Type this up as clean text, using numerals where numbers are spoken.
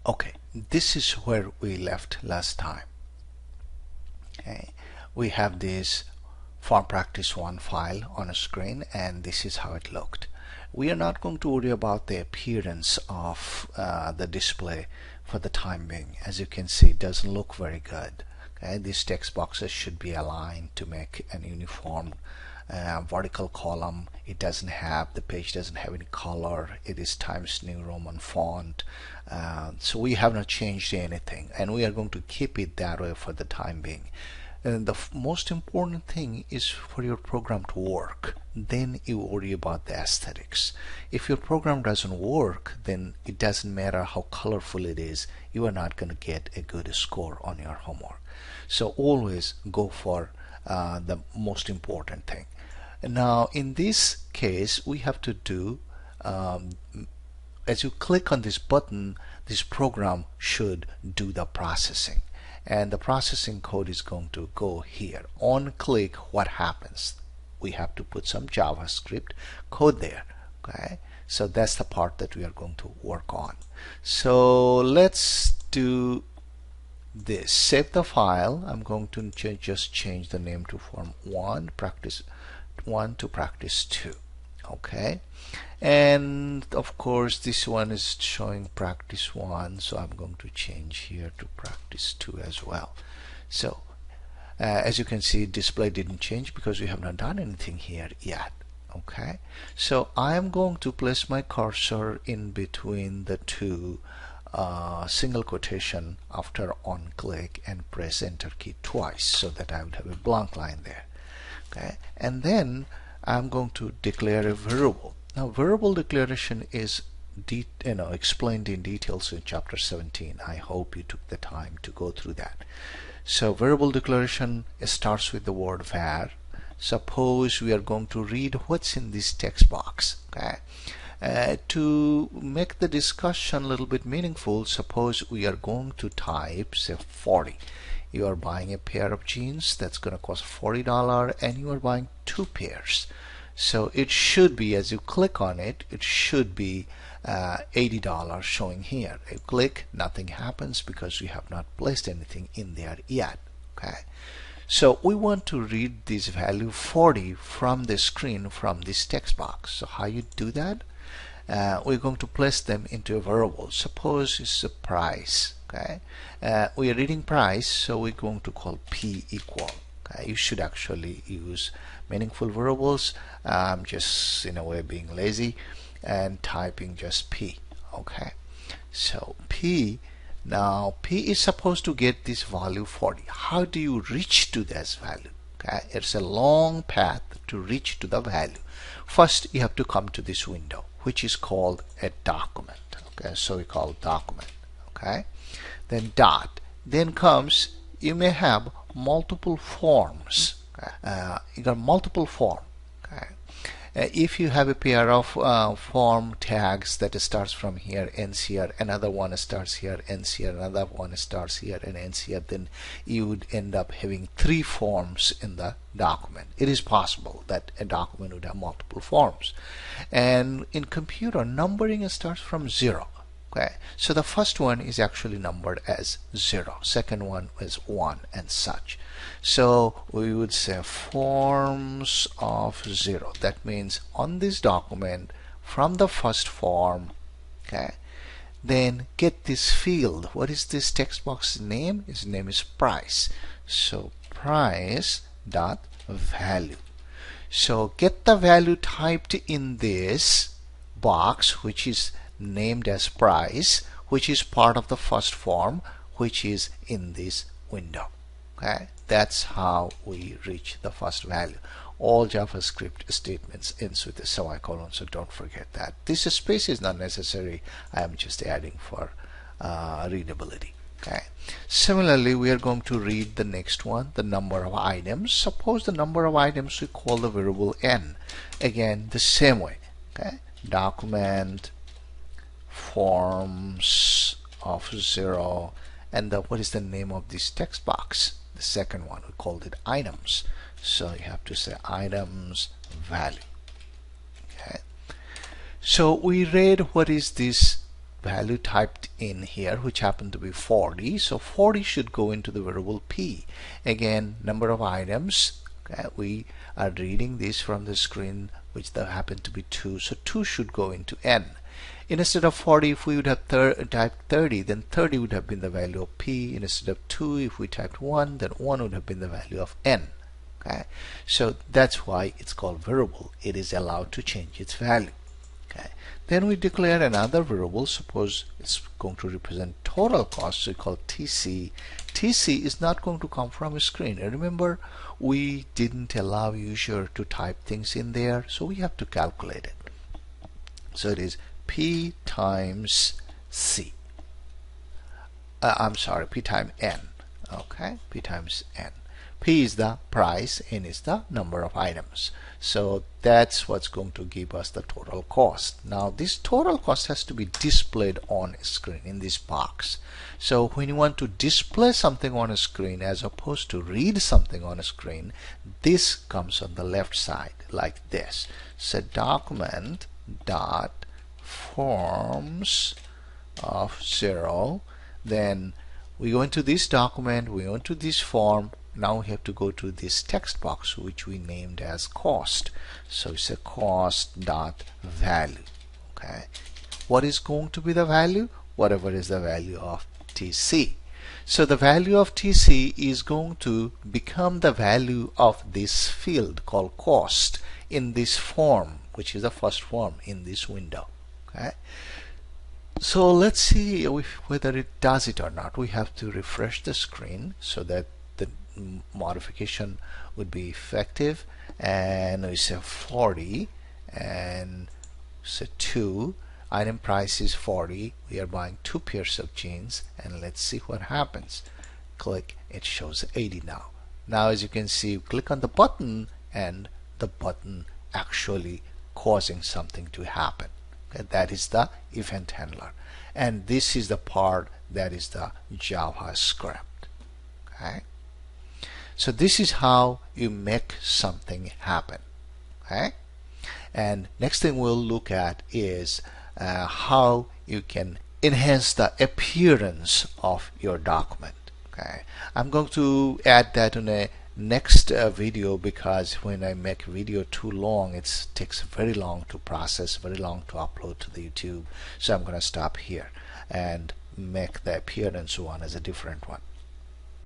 Okay, this is where we left last time. Okay, we have this form practice 1 file on a screen, and this is how it looked. We are not going to worry about the appearance of the display for the time being. As you can see, it doesn't look very good. Okay, these text boxes should be aligned to make an uniform vertical column. It doesn't have, the page doesn't have any color. It is Times New Roman font. So we have not changed anything, and we are going to keep it that way for the time being. And the most important thing is for your program to work. Then you worry about the aesthetics. If your program doesn't work, then it doesn't matter how colorful it is. You are not going to get a good score on your homework. So always go for the most important thing. Now in this case, we have to do, as you click on this button, this program should do the processing. And the processing code is going to go here. On click, what happens? We have to put some JavaScript code there. Okay, so that's the part that we are going to work on. So let's do this. Save the file. I'm going to just change the name to form 1 practice 1 to practice 2. Okay, and of course this one is showing practice 1, so I'm going to change here to practice 2 as well. So as you can see, display didn't change because we have not done anything here yet. Okay, so I am going to place my cursor in between the two single quotation after on click and press enter key twice, so that I would have a blank line there. Okay, and then I'm going to declare a variable. Now variable declaration is explained in details in chapter 17. I hope you took the time to go through that. So variable declaration starts with the word var. Suppose we are going to read what's in this text box. Okay, to make the discussion a little bit meaningful, suppose we are going to type, say, 40. You are buying a pair of jeans that's going to cost $40, and you are buying 2 pairs. So it should be, as you click on it, it should be $80 showing here. You click, nothing happens because we have not placed anything in there yet. Okay, so we want to read this value 40 from the screen, from this text box. So how you do that? We're going to place them into a variable. Suppose it's a price. Okay, we are reading price, so we're going to call p equal. Okay, you should actually use meaningful variables. I'm just in a way being lazy and typing just p. Okay, so p. Now p is supposed to get this value 40. How do you reach to this value? Okay, it's a long path to reach to the value. First you have to come to this window, which is called a document. Okay, so we call document. Okay, then dot, then comes, you may have multiple forms. Okay? You got multiple form. Okay, if you have a pair of form tags that starts from here, ends here, another one starts here, ends here, another one starts here and ends here, then you would end up having 3 forms in the document. It is possible that a document would have multiple forms. And in computer, numbering starts from 0. Okay, so the first one is actually numbered as 0, second one is 1, and such. So we would say forms of 0. That means on this document, from the first form, okay, then get this field. What is this text box name? Its name is price. So price dot value. So get the value typed in this box, which is named as price, which is part of the first form, which is in this window. Okay, that's how we reach the first value. All JavaScript statements ends with a semicolon, so don't forget that. This space is not necessary. I am just adding for readability. Okay, similarly we are going to read the next one, the number of items. Suppose the number of items, we call the variable n. Again, the same way. Okay, document forms of 0, and what is the name of this text box? The second one, we called it items, so you have to say items value. Okay, so we read what is this value typed in here, which happened to be 40. So 40 should go into the variable P. Again, number of items. Okay, we are reading this from the screen, which there happened to be 2. So 2 should go into N. Instead of 40, if we would have typed 30, then 30 would have been the value of P. Instead of 2, if we typed 1, then 1 would have been the value of N. Okay, so that's why it's called variable. It is allowed to change its value. Okay, then we declare another variable. Suppose it's going to represent total cost, so we call TC. TC is not going to come from a screen. And remember, we didn't allow user to type things in there, so we have to calculate it. So it is P times C. I'm sorry, P times N. Okay, P times N. P is the price, N is the number of items. So that's what's going to give us the total cost. Now this total cost has to be displayed on a screen in this box. So when you want to display something on a screen as opposed to read something on a screen, this comes on the left side like this. So document dot forms of 0, then we go into this document, we go into this form. Now we have to go to this text box, which we named as cost. So it's a cost dot value. Okay, what is going to be the value? Whatever is the value of TC. So the value of TC is going to become the value of this field called cost in this form, which is the first form in this window. Okay, so let's see whether it does it or not. We have to refresh the screen so that the modification would be effective, and we say 40 and say 2. Item price is 40. We are buying 2 pairs of jeans, and let's see what happens. Click, it shows 80 now. Now as you can see, click on the button and the button actually causing something to happen. Okay, that is the event handler, and this is the part that is the JavaScript. Okay, so this is how you make something happen. Okay, and next thing we'll look at is how you can enhance the appearance of your document. Okay, I'm going to add that in a next video, because when I make video too long, it takes very long to process, very long to upload to the YouTube. So I'm going to stop here and make the appearance one as a different one.